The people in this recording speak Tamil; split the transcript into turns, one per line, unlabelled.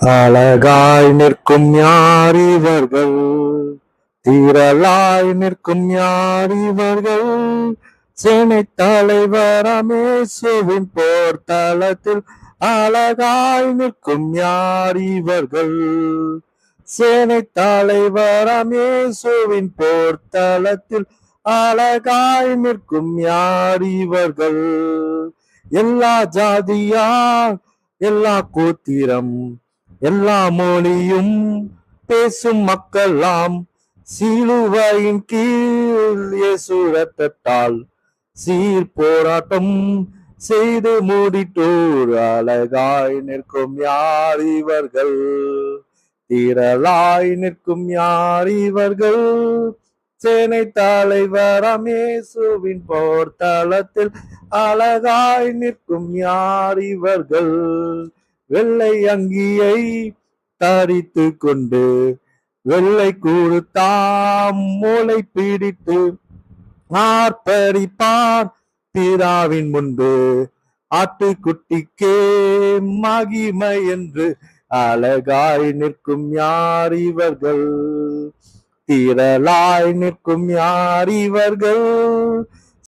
அழகாய் நிற்கும் யார் இவர்கள், திரளாய் நிற்கும் யார் இவர்கள், சேனை தலைவராம் இயேசுவின் போர் தளத்தில் அழகாய் நிற்கும் யார் இவர்கள், சேனை தலைவராம் இயேசுவின் போர் தளத்தில் அழகாய் நிற்கும் யார் இவர்கள். எல்லா ஜாதியார், எல்லா கோத்திரம், எல்லா மொழியும் பேசும் மக்களாம் சிலுவையின் கீழ் இயேசு ரத்தத்தால் சீர் போராட்டம் செய்து மூடிட்டோர் அழகாய் நிற்கும் யார் இவர்கள், திரளாய் நிற்கும் யார் இவர்கள், சேனை தலைவராம் இயேசுவின் போர் தளத்தில் அழகாய் நிற்கும் யார் இவர்கள். வெள்ளை அங்கியை தரித்து கொண்டு வெள்ளை கூடுத்தாம் மூளை பிடித்து ஆர்ப்பரிப்பார் பிதாவின் முன்பு ஆட்டுக்குட்டிக்கே மகிமை என்று அழகாய் நிற்கும் யார் இவர்கள், திரளாய் நிற்கும் யார் இவர்கள்,